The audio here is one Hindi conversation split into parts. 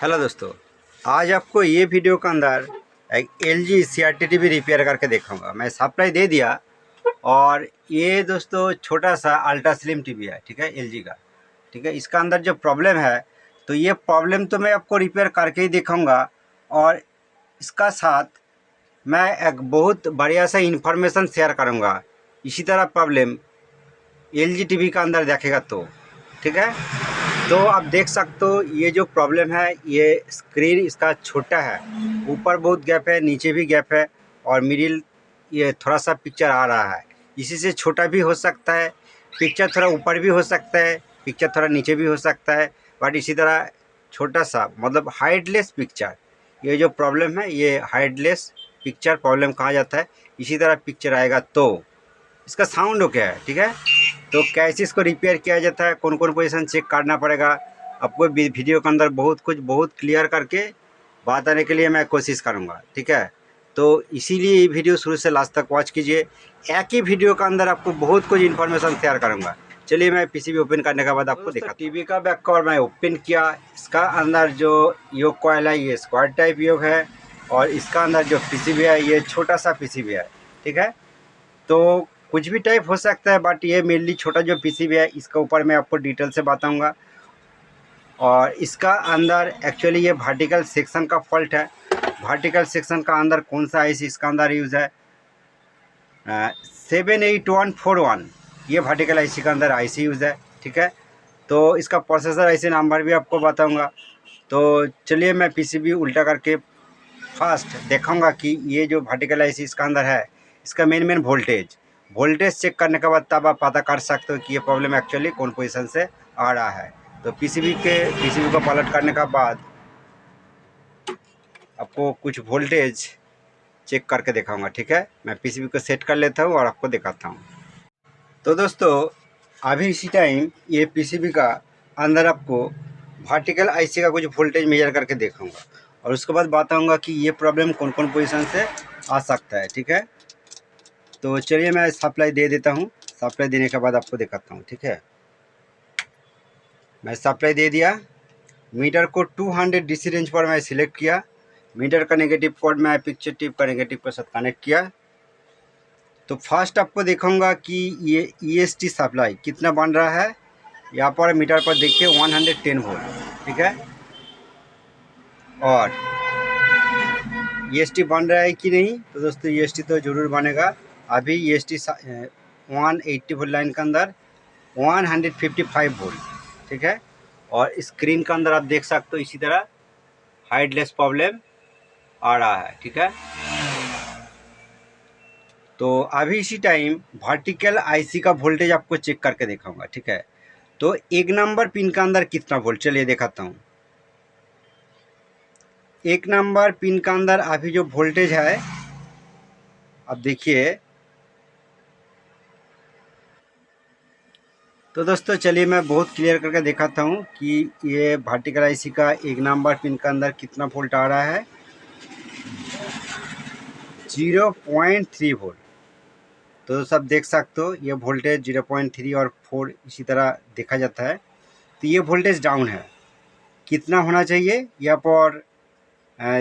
हेलो दोस्तों, आज आपको ये वीडियो के अंदर एक LG CRT टीवी रिपेयर करके दिखाऊंगा। मैं सप्लाई दे दिया और ये दोस्तों छोटा सा अल्ट्रा स्लिम टीवी है, ठीक है, LG का। ठीक है, इसका अंदर जो प्रॉब्लम है तो ये प्रॉब्लम तो मैं आपको रिपेयर करके ही दिखाऊंगा और इसका साथ मैं एक बहुत बढ़िया सा इन्फॉर्मेशन शेयर करूँगा। इसी तरह प्रॉब्लम LG टीवी का अंदर देखेगा तो ठीक है। तो आप देख सकते हो ये जो प्रॉब्लम है, ये स्क्रीन इसका छोटा है, ऊपर बहुत गैप है, नीचे भी गैप है और मिडिल ये थोड़ा सा पिक्चर आ रहा है। इसी से छोटा भी हो सकता है, पिक्चर थोड़ा ऊपर भी हो सकता है, पिक्चर थोड़ा नीचे भी हो सकता है, बट इसी तरह छोटा सा मतलब हाइटलेस पिक्चर, ये जो प्रॉब्लम है ये हाइटलेस पिक्चर प्रॉब्लम कहा जाता है। इसी तरह पिक्चर आएगा तो इसका साउंड ओके है, ठीक है। तो कैसे इसको रिपेयर किया जाता है, कौन कौन पोजीशन चेक करना पड़ेगा, आपको वीडियो के अंदर बहुत क्लियर करके बताने के लिए मैं कोशिश करूँगा, ठीक है। तो इसीलिए ये वीडियो शुरू से लास्ट तक वॉच कीजिए। एक ही वीडियो के अंदर आपको बहुत कुछ इन्फॉर्मेशन शेयर करूँगा। चलिए मैं पीसीबी ओपन करने के बाद आपको दिखा। टीवी का बैक कवर मैं ओपन किया, इसका अंदर जो योग कॉइल है ये स्क्वायर टाइप योग है और इसका अंदर जो पीसीबी है ये छोटा सा पीसीबी है, ठीक है। तो कुछ भी टाइप हो सकता है, बट ये मेनली छोटा जो पीसीबी है इसका ऊपर मैं आपको डिटेल से बताऊंगा। और इसका अंदर एक्चुअली ये वर्टिकल सेक्शन का फॉल्ट है। वर्टिकल सेक्शन का अंदर कौन सा आईसी इसका अंदर यूज़ है, 78141, ये वर्टिकल आईसी का अंदर आईसी यूज़ है, ठीक है। तो इसका प्रोसेसर आईसी नंबर भी आपको बताऊँगा। तो चलिए मैं पीसीबी उल्टा करके फर्स्ट देखाऊंगा कि ये जो वर्टिकल आईसी इसका अंदर है इसका मेन वोल्टेज चेक करने के बाद तब आप पता कर सकते हो कि ये प्रॉब्लम एक्चुअली कौन पोजीशन से आ रहा है। तो पीसीबी को पलट करने के बाद आपको कुछ वोल्टेज चेक करके दिखाऊंगा, ठीक है। मैं पीसीबी को सेट कर लेता हूँ और आपको दिखाता हूँ। तो दोस्तों अभी इसी टाइम ये पीसीबी का अंदर आपको वर्टिकल आईसी का कुछ वोल्टेज मेजर करके दिखाऊंगा और उसके बाद बताऊंगा कि ये प्रॉब्लम कौन कौन पोजीशन से आ सकता है, ठीक है। तो चलिए मैं सप्लाई दे देता हूँ, सप्लाई देने के बाद आपको दिखाता हूँ, ठीक है। मैं सप्लाई दे दिया, मीटर को 200 डीसी रेंज पर मैं सिलेक्ट किया, मीटर का नेगेटिव कोड मैं पिक्चर टिप का नेगेटिव के साथ कनेक्ट किया। तो फर्स्ट आपको दिखाऊंगा कि ये EST सप्लाई कितना बन रहा है। यहाँ पर मीटर पर देखिए 110 वोल्ट, ठीक है। और EST बन रहा है कि नहीं, तो दोस्तों EST तो ज़रूर बनेगा। अभी EST 180 वोल्ट लाइन के अंदर 155 वोल्ट, ठीक है। और स्क्रीन के अंदर आप देख सकते हो इसी तरह हाइडलेस प्रॉब्लम आ रहा है, ठीक है। तो अभी इसी टाइम वर्टिकल आईसी का वोल्टेज आपको चेक करके दिखाऊंगा, ठीक है। तो 1 नंबर पिन के अंदर कितना वोल्ट, चलिए दिखाता हूँ। 1 नंबर पिन के अंदर अभी जो वोल्टेज है अब देखिए। तो दोस्तों चलिए मैं बहुत क्लियर करके दिखाता हूँ कि ये वर्टिकल आईसी का 1 नंबर पिन के अंदर कितना वोल्ट आ रहा है, 0.3 वोल्ट। तो सब देख सकते हो ये वोल्टेज 0.3 और 4 इसी तरह देखा जाता है। तो ये वोल्टेज डाउन है, कितना होना चाहिए यहाँ पर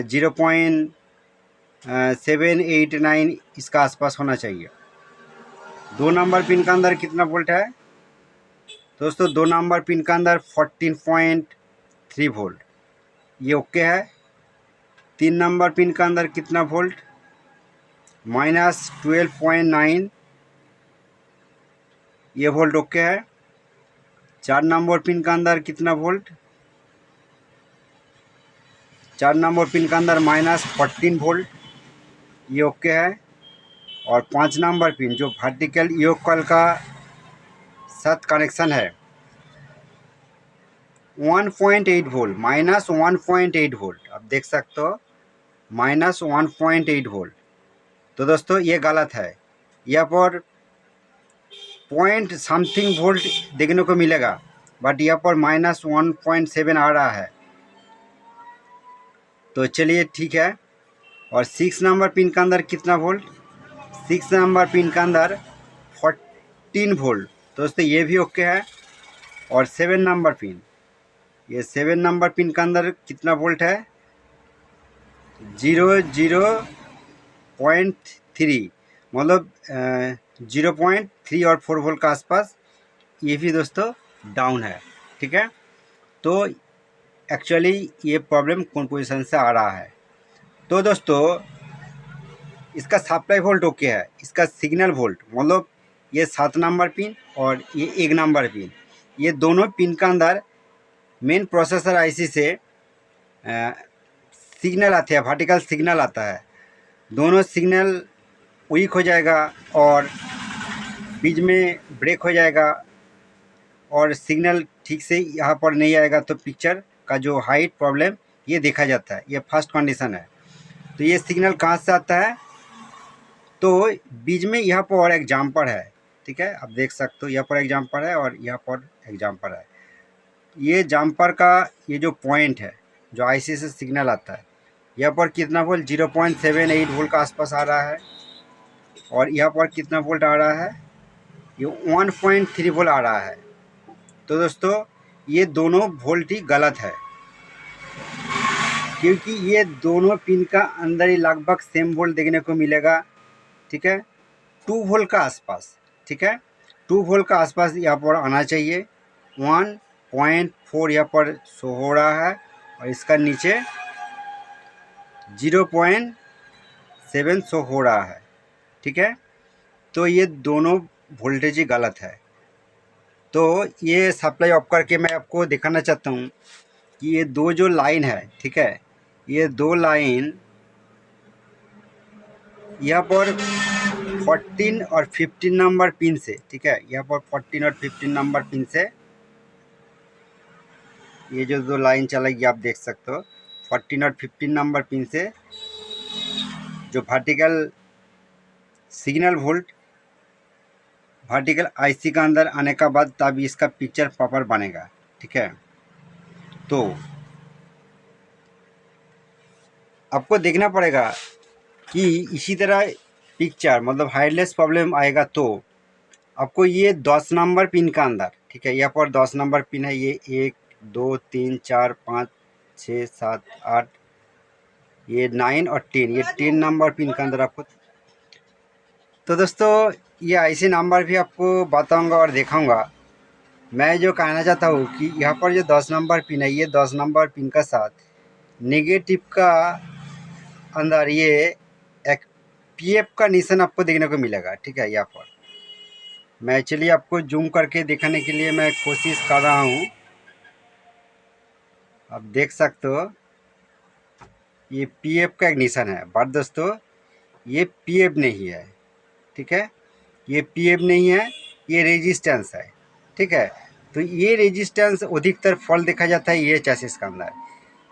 0.789 इसका आसपास होना चाहिए। 2 नंबर पिन के अंदर कितना वोल्ट है दोस्तों, 2 नंबर पिन के अंदर 14.3 वोल्ट, ये ओके है। 3 नंबर पिन के अंदर कितना वोल्ट, -12.9, ये वोल्ट ओके है। 4 नंबर पिन के अंदर कितना वोल्ट, 4 नंबर पिन के अंदर -14 वोल्ट, ये ओके है। और 5 नंबर पिन जो वर्टिकल योग कॉइल का साथ कनेक्शन है 1.8 वोल्ट, -1.8 वोल्ट, आप देख सकते हो -1.8 वोल्ट। तो दोस्तों ये गलत है, यहाँ पर पॉइंट समथिंग वोल्ट देखने को मिलेगा, बट यहाँ पर -1.7 आ रहा है। तो चलिए ठीक है। और 6 नंबर पिन के अंदर कितना वोल्ट, 6 नंबर पिन के अंदर 14 वोल्ट, दोस्तों ये भी ओके है। और 7 नंबर पिन ये 7 नंबर पिन का अंदर कितना वोल्ट है, 0.3, मतलब 0.3 और 4 वोल्ट का आसपास ये भी दोस्तों डाउन है। ठीक है, तो एक्चुअली ये प्रॉब्लम कौन पोजिशन से आ रहा है। तो दोस्तों इसका सप्लाई वोल्ट ओके है, इसका सिग्नल वोल्ट मतलब ये 7 नंबर पिन और ये 1 नंबर पिन, ये दोनों पिन का अंदर मेन प्रोसेसर आईसी से सिग्नल आते हैं, वर्टिकल सिग्नल आता है। दोनों सिग्नल वीक हो जाएगा और बीच में ब्रेक हो जाएगा और सिग्नल ठीक से यहाँ पर नहीं आएगा, तो पिक्चर का जो हाइट प्रॉब्लम ये देखा जाता है। ये फर्स्ट कंडीशन है। तो ये सिग्नल कहाँ से आता है, तो बीच में यहाँ पर एक जम्पर है। ठीक है, आप देख सकते हो यहाँ पर एक जम्पर है और यहाँ पर एक जम्पर है। ये जम्पर का ये जो पॉइंट है जो आईसी से सिग्नल आता है, यहाँ पर कितना वोल्ट 0.78 वोल्ट का आसपास आ रहा है और यहाँ पर कितना वोल्ट आ रहा है, ये 1.3 वोल्ट आ रहा है। तो दोस्तों ये दोनों वोल्ट ही गलत है, क्योंकि ये दोनों पिन का अंदर ही लगभग सेम वोल्ट देखने को मिलेगा। ठीक है, 2 वोल्ट का आसपास। ठीक है, 2 वोल्ट का आसपास यहाँ पर आना चाहिए। 1.4 यहाँ पर शो हो रहा है और इसका नीचे 0.7 शो हो रहा है। ठीक है, तो ये दोनों वोल्टेज ही गलत है। तो ये सप्लाई ऑफ करके मैं आपको दिखाना चाहता हूँ कि ये दो जो लाइन है, ठीक है, ये दो लाइन यहाँ पर 14 और 15 नंबर पिन से, ठीक है, यहाँ पर 14 और 15 नंबर पिन से ये जो दो लाइन चलेगी आप देख सकते हो, 14 और 15 नंबर पिन से जो vertical signal volt vertical IC का अंदर आने का बाद तब इसका पिक्चर प्रॉपर बनेगा। ठीक है, तो आपको देखना पड़ेगा कि इसी तरह पिक्चर मतलब हाइडलेस प्रॉब्लम आएगा तो आपको ये 10 नंबर पिन का अंदर, ठीक है, यहाँ पर 10 नंबर पिन है, ये 1 2 3 4 5 6 7 8, ये 9 और 10, ये 10 नंबर पिन के अंदर आपको। तो दोस्तों ये आईसी नंबर भी आपको बताऊंगा और दिखाऊंगा। मैं जो कहना चाहता हूँ कि यहाँ पर जो 10 नंबर पिन है, ये 10 नंबर पिन का साथ नेगेटिव का अंदर ये एक पीएफ का निशान आपको देखने को मिलेगा। ठीक है, यहाँ पर मैं चलिए आपको जूम करके दिखाने के लिए मैं कोशिश कर रहा हूँ। आप देख सकते हो ये पीएफ का एक निशान है, बट दोस्तों ये पीएफ नहीं है। ठीक है, ये पीएफ नहीं है, ये रेजिस्टेंस है। ठीक है, तो ये रेजिस्टेंस अधिकतर फॉल्ट देखा जाता है ये चैसिस का अंदर।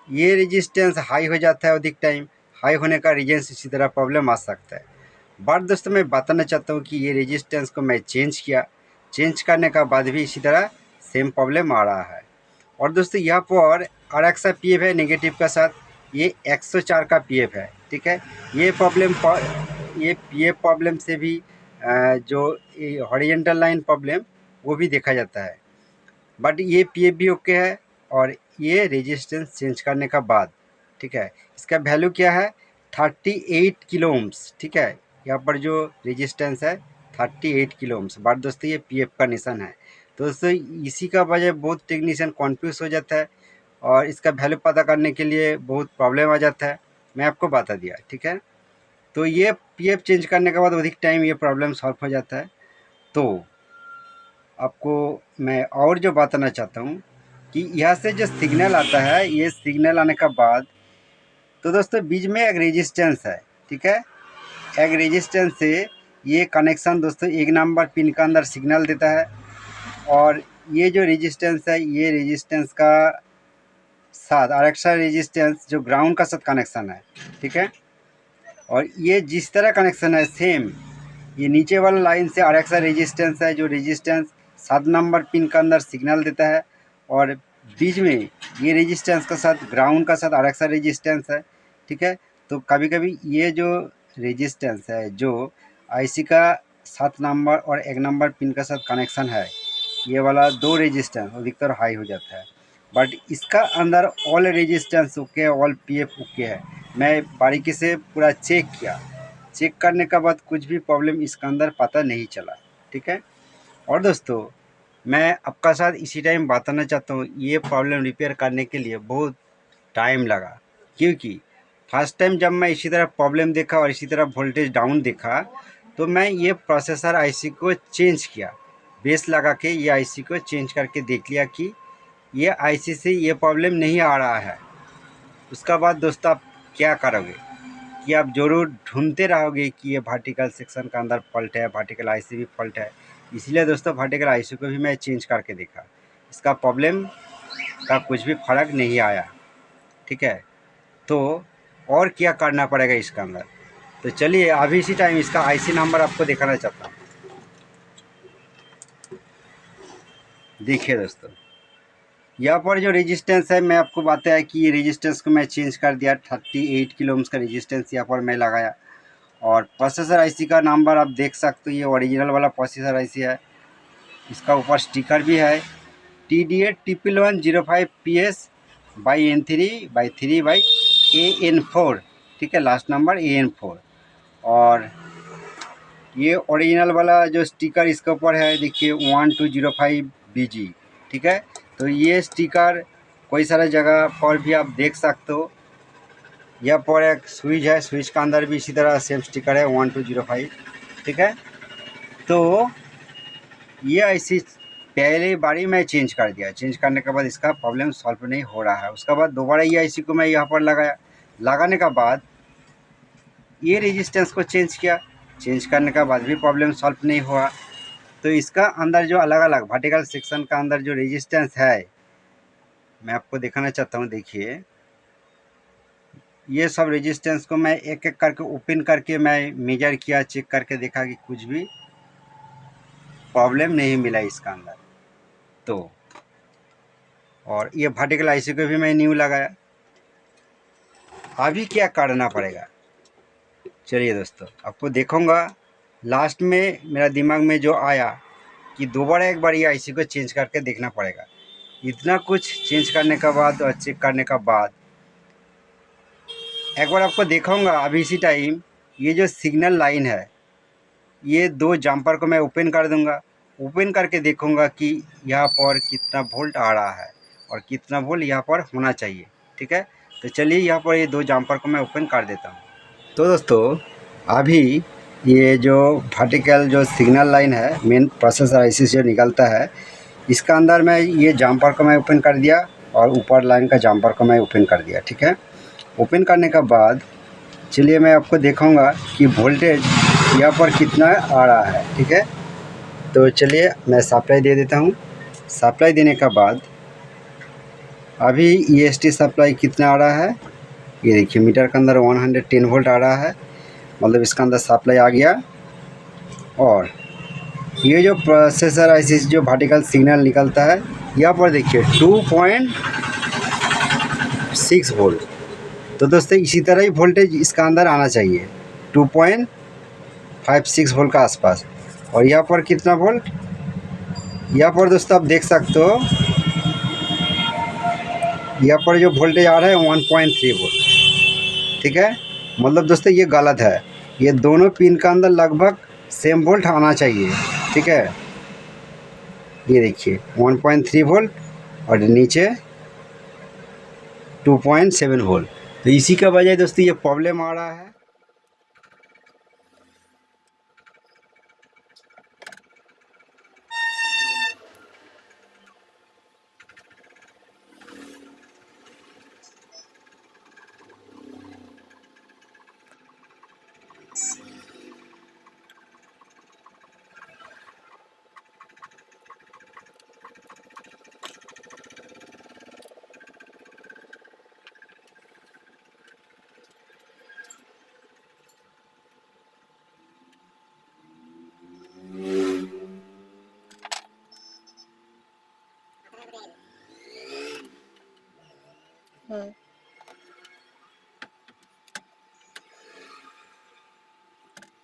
ये रेजिस्टेंस हाई हो जाता है अधिक टाइम, हाई होने का रीजन इसी तरह प्रॉब्लम आ सकता है। बट दोस्तों मैं बताना चाहता हूँ कि ये रेजिस्टेंस को मैं चेंज किया, चेंज करने का बाद भी इसी तरह सेम प्रॉब्लम आ रहा है। और दोस्तों यहाँ पर और एक सा पीएफ है नेगेटिव का साथ, ये 104 का पीएफ है। ठीक है, ये पीएफ प्रॉब्लम से भी जो हॉरिजॉन्टल लाइन प्रॉब्लम वो भी देखा जाता है। बट ये पीएफ भी ओके है और ये रेजिस्टेंस चेंज करने का बाद, ठीक है, इसका वैल्यू क्या है 38 किलो ओम्स। ठीक है, यहाँ पर जो रेजिस्टेंस है 38 किलो ओम्स। बट दोस्तों ये पीएफ का निशान है। तो दोस्तों इसी का वजह बहुत टेक्नीशियन कन्फ्यूज हो जाता है और इसका वैल्यू पता करने के लिए बहुत प्रॉब्लम आ जाता है। मैं आपको बता दिया। ठीक है, तो ये पीएफ चेंज करने के बाद अधिक टाइम ये प्रॉब्लम सॉल्व हो जाता है। तो आपको मैं और जो बताना चाहता हूँ कि यहाँ से जो सिग्नल आता है, ये सिग्नल आने का बाद तो दोस्तों बीच में एक रेजिस्टेंस है। ठीक है, एक रेजिस्टेंस से ये कनेक्शन दोस्तों 1 नंबर पिन का अंदर सिग्नल देता है और ये जो रेजिस्टेंस है ये रेजिस्टेंस का साथ और एक्स्ट्रा रेजिस्टेंस जो ग्राउंड का साथ कनेक्शन है। ठीक है, और ये जिस तरह कनेक्शन है सेम ये नीचे वाला लाइन से और एक्स्ट्रा रेजिस्टेंस है, जो रेजिस्टेंस 7 नंबर पिन का अंदर सिग्नल देता है और बीच में ये रेजिस्टेंस का साथ ग्राउंड का साथ और एक्स्ट्रा रेजिस्टेंस है। ठीक है, तो कभी कभी ये जो रेजिस्टेंस है जो आईसी का 7 नंबर और 1 नंबर पिन का साथ कनेक्शन है, ये वाला दो रेजिस्टेंस अधिकतर हाई हो जाता है बट इसका अंदर all resistance okay, all PF okay है। मैं बारीकी से पूरा चेक किया, चेक करने के बाद कुछ भी प्रॉब्लम इसका अंदर पता नहीं चला, ठीक है। और दोस्तों मैं आपका साथ इसी टाइम बताना चाहता हूँ, ये प्रॉब्लम रिपेयर करने के लिए बहुत टाइम लगा, क्योंकि फर्स्ट टाइम जब मैं इसी तरह प्रॉब्लम देखा और इसी तरह वोल्टेज डाउन देखा, तो मैं ये प्रोसेसर आईसी को चेंज किया, बेस लगा के ये आईसी को चेंज करके देख लिया कि ये आईसी से ये प्रॉब्लम नहीं आ रहा है। उसका बाद दोस्तों आप क्या करोगे कि आप ज़रूर ढूंढते रहोगे कि ये वर्टिकल सेक्शन का अंदर फॉल्ट है, वर्टिकल आईसी भी फॉल्ट है। इसलिए दोस्तों वर्टिकल आईसी को भी मैं चेंज करके देखा, इसका प्रॉब्लम का कुछ भी फ़र्क नहीं आया, ठीक है। तो और क्या करना पड़ेगा इसका अंदर, तो चलिए अभी इसी टाइम इसका आईसी नंबर आपको दिखाना चाहता हूँ। देखिए दोस्तों, यहाँ पर जो रेजिस्टेंस है, मैं आपको बताया कि ये रेजिस्टेंस को मैं चेंज कर दिया, 38 किलो ओम्स का रेजिस्टेंस यहाँ पर मैं लगाया। और प्रोसेसर आईसी का नंबर आप देख सकते हो, ये ओरिजिनल वाला प्रोसेसर आईसी है। इसका ऊपर स्टिकर भी है, TDA105PS/N3/3/AN4, ठीक है, लास्ट नंबर AN4। और ये ओरिजिनल वाला जो स्टिकर इसके ऊपर है, देखिए 1205BG, ठीक है। तो ये स्टिकर कोई सारा जगह पर भी आप देख सकते हो। यहाँ पर एक स्विच है, स्विच का अंदर भी इसी तरह सेम स्टिकर है 1205, ठीक है। तो ये ऐसी पहले बारी मैं चेंज कर दिया, चेंज करने के बाद इसका प्रॉब्लम सॉल्व नहीं हो रहा है। उसके बाद दोबारा ये आईसी को मैं यहाँ पर लगाया, लगाने के बाद ये रेजिस्टेंस को चेंज किया, चेंज करने के बाद भी प्रॉब्लम सॉल्व नहीं हुआ। तो इसका अंदर जो अलग अलग वर्टिकल सेक्शन का अंदर जो रेजिस्टेंस है, मैं आपको दिखाना चाहता हूँ। देखिए ये सब रेजिस्टेंस को मैं एक एक करके ओपन करके मैं मेजर किया, चेक करके देखा कि कुछ भी प्रॉब्लम नहीं मिला इसका अंदर। तो और ये वर्टिकल आईसी को भी मैं न्यू लगाया। अभी क्या करना पड़ेगा, चलिए दोस्तों आपको देखूंगा। लास्ट में मेरा दिमाग में जो आया कि दोबारा एक बार ये आईसी को चेंज करके देखना पड़ेगा। इतना कुछ चेंज करने के बाद और चेक करने के बाद एक बार आपको दिखाऊंगा। अभी इसी टाइम ये जो सिग्नल लाइन है, ये दो जंपर को मैं ओपन कर दूंगा, ओपन करके देखूंगा कि यहाँ पर कितना वोल्ट आ रहा है और कितना वोल्ट यहाँ पर होना चाहिए, ठीक है। तो चलिए यहाँ पर ये दो जंपर को मैं ओपन कर देता हूँ। तो दोस्तों अभी ये जो वर्टिकल जो सिग्नल लाइन है, मेन प्रोसेसर आईसी से जो निकलता है, इसका अंदर मैं ये जंपर को मैं ओपन कर दिया और ऊपर लाइन का जंपर को मैं ओपन कर दिया, ठीक है। ओपन करने के बाद चलिए मैं आपको दिखाऊंगा कि वोल्टेज यहाँ पर कितना आ रहा है, ठीक है। तो चलिए मैं सप्लाई दे देता हूँ। सप्लाई देने के बाद अभी EST सप्लाई कितना आ रहा है, ये देखिए मीटर के अंदर 110 वोल्ट आ रहा है, मतलब इसका अंदर सप्लाई आ गया। और ये जो प्रोसेसर आईसी जो वर्टिकल सिग्नल निकलता है, यहाँ पर देखिए 2.6 वोल्ट। तो दोस्तों इसी तरह ही वोल्टेज इसका अंदर आना चाहिए, 2.56 वोल्ट का आसपास। और यहाँ पर कितना वोल्ट, यहाँ पर दोस्तों आप देख सकते हो, यहाँ पर जो वोल्टेज आ रहा है 1.3 वोल्ट, ठीक है। मतलब दोस्तों ये गलत है, ये दोनों पिन का अंदर लगभग सेम वोल्ट आना चाहिए, ठीक है। ये देखिए 1.3 वोल्ट और नीचे 2.7 वोल्ट। तो इसी का वजह दोस्तों ये प्रॉब्लम आ रहा है।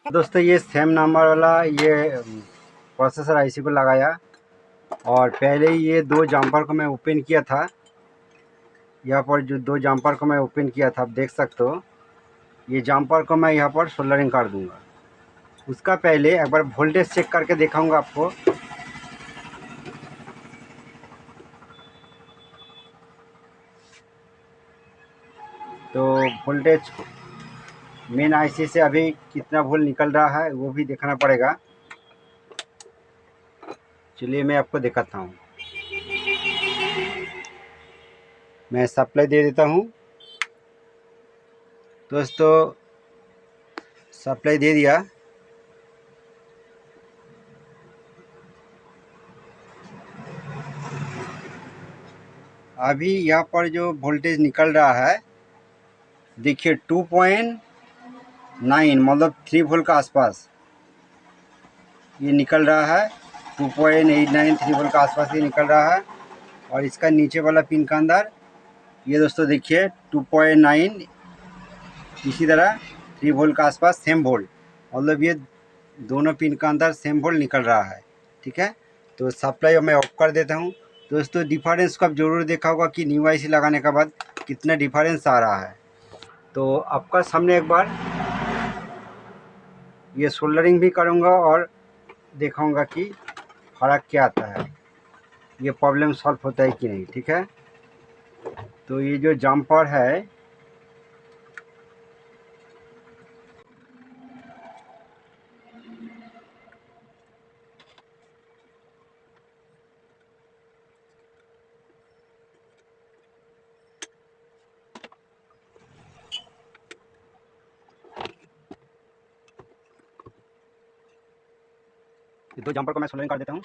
दोस्तों ये सेम नंबर वाला ये प्रोसेसर आईसी को लगाया और पहले ही ये दो जंपर को मैं ओपन किया था यहाँ पर जो दो जम्पर को मैं ओपन किया था, आप देख सकते हो, ये जम्पर को मैं यहाँ पर सोल्डरिंग कर दूंगा। उसका पहले एक बार वोल्टेज चेक करके दिखाऊंगा आपको। तो वोल्टेज मेन आईसी से अभी कितना वोल्ट निकल रहा है वो भी देखना पड़ेगा। चलिए मैं आपको दिखाता हूँ। मैं सप्लाई दे देता हूँ दोस्तों, सप्लाई दे दिया। अभी यहाँ पर जो वोल्टेज निकल रहा है देखिए 2.9 मतलब 3 वोल्ट का आसपास ये निकल रहा है। 2.89 3 वोल्ट का आसपास ये निकल रहा है। और इसका नीचे वाला पिन का अंदर ये दोस्तों देखिए 2.9, इसी तरह 3 वोल्ट का आसपास सेम वोल्ट, मतलब ये दोनों पिन का अंदर सेम वोल्ट निकल रहा है। ठीक है, तो सप्लाई मैं ऑफ कर देता हूँ। दोस्तों डिफरेंस को आप जरूर देखा होगा कि न्यू आईसी लगाने के बाद कितना डिफरेंस आ रहा है। तो आपका सामने एक बार ये सोल्डरिंग भी करूँगा और दिखाऊंगा कि फ़र्क क्या आता है, ये प्रॉब्लम सॉल्व होता है कि नहीं। ठीक है, तो ये जो जम्पर है ये दो जम्पर को मैं सोल्डरिंग कर देता हूँ।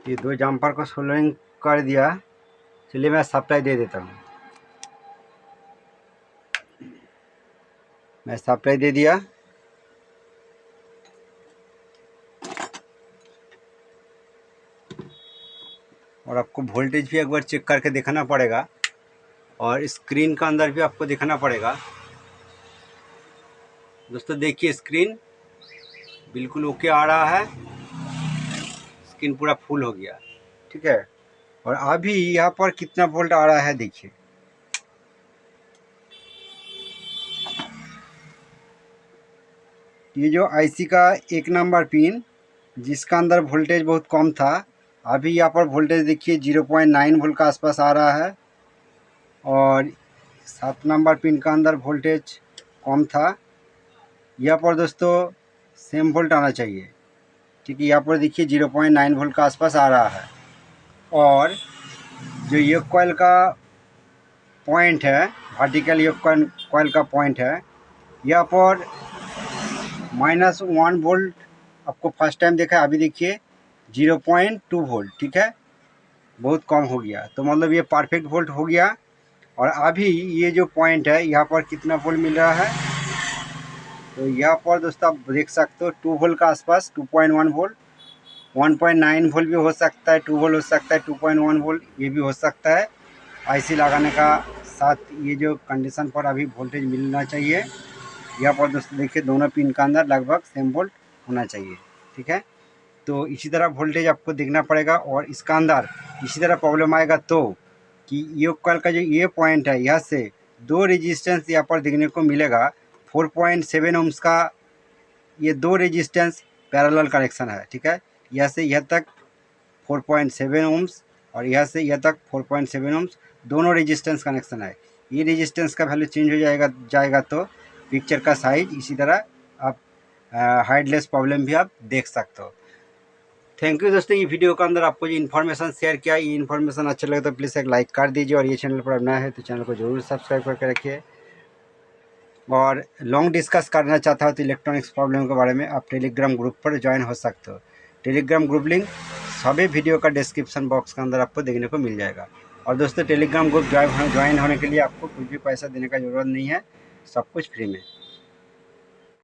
ये दो जम्पर को सोल्डरिंग कर दिया। चलिए मैं सप्लाई दे देता हूँ। मैं सप्लाई दे दिया। और आपको वोल्टेज भी एक बार चेक करके देखना पड़ेगा और स्क्रीन का अंदर भी आपको देखना पड़ेगा। दोस्तों देखिए स्क्रीन बिल्कुल ओके आ रहा है, स्क्रीन पूरा फुल हो गया। ठीक है, और अभी यहाँ पर कितना वोल्ट आ रहा है देखिए। ये जो आईसी का 1 नंबर पिन जिसका अंदर वोल्टेज बहुत कम था, अभी यहाँ पर वोल्टेज देखिए 0.9 वोल्ट का आसपास आ रहा है। और 7 नंबर पिन का अंदर वोल्टेज कम था, यहाँ पर दोस्तों सेम वोल्ट आना चाहिए। ठीक है, यहाँ पर देखिए 0.9 वोल्ट का आसपास आ रहा है। और जो ये कॉइल का पॉइंट है, वर्टिकल ये कॉइल का पॉइंट है, यहाँ पर -1 वोल्ट आपको फर्स्ट टाइम देखा है, अभी देखिए 0.2 वोल्ट। ठीक है, बहुत कम हो गया, तो मतलब ये परफेक्ट वोल्ट हो गया। और अभी ये जो पॉइंट है यहाँ पर कितना वोल्ट मिल रहा है, तो यहाँ पर दोस्तों आप देख सकते हो 2 वोल्ट का आसपास, 2.1 वोल्ट, 1.9 वोल्ट भी हो सकता है, 2 वोल्ट हो सकता है, 2.1 वोल्ट ये भी हो सकता है। आईसी लगाने का साथ ये जो कंडीशन पर अभी वोल्टेज मिलना चाहिए। यहाँ पर दोस्तों देखिए दोनों पिन का अंदर लगभग सेम वोल्ट होना चाहिए। ठीक है, तो इसी तरह वोल्टेज आपको देखना पड़ेगा। और इसका अंदर इसी तरह प्रॉब्लम आएगा तो कि ये कॉइल का जो ये पॉइंट है, यहाँ से दो रेजिस्टेंस यहाँ पर देखने को मिलेगा। 4.7 ओम्स का ये दो रेजिस्टेंस पैरेलल कनेक्शन है। ठीक है, यहाँ से यहाँ तक 4.7 ओम्स और यहाँ से यहाँ तक 4.7 ओम्स, दोनों रेजिस्टेंस कनेक्शन है। ये रेजिस्टेंस का वैल्यू चेंज हो जाएगा तो पिक्चर का साइज इसी तरह आप हाइडलेस प्रॉब्लम भी आप देख सकते हो। थैंक यू दोस्तों, ये वीडियो के अंदर आपको जो इन्फॉर्मेशन शेयर किया, ये इन्फॉर्मेशन अच्छा लगे तो प्लीज़ एक लाइक कर दीजिए। और ये चैनल पर अब नया है तो चैनल को जरूर सब्सक्राइब करके रखिए। और लॉन्ग डिस्कस करना चाहता हो तो इलेक्ट्रॉनिक्स प्रॉब्लम के बारे में आप टेलीग्राम ग्रुप पर ज्वाइन हो सकते हो। टेलीग्राम ग्रुप लिंक सभी वीडियो का डिस्क्रिप्शन बॉक्स के अंदर आपको देखने को मिल जाएगा। और दोस्तों टेलीग्राम ग्रुप ज्वाइन होने के लिए आपको कुछ भी पैसा देने का ज़रूरत नहीं है, सब कुछ फ्री में।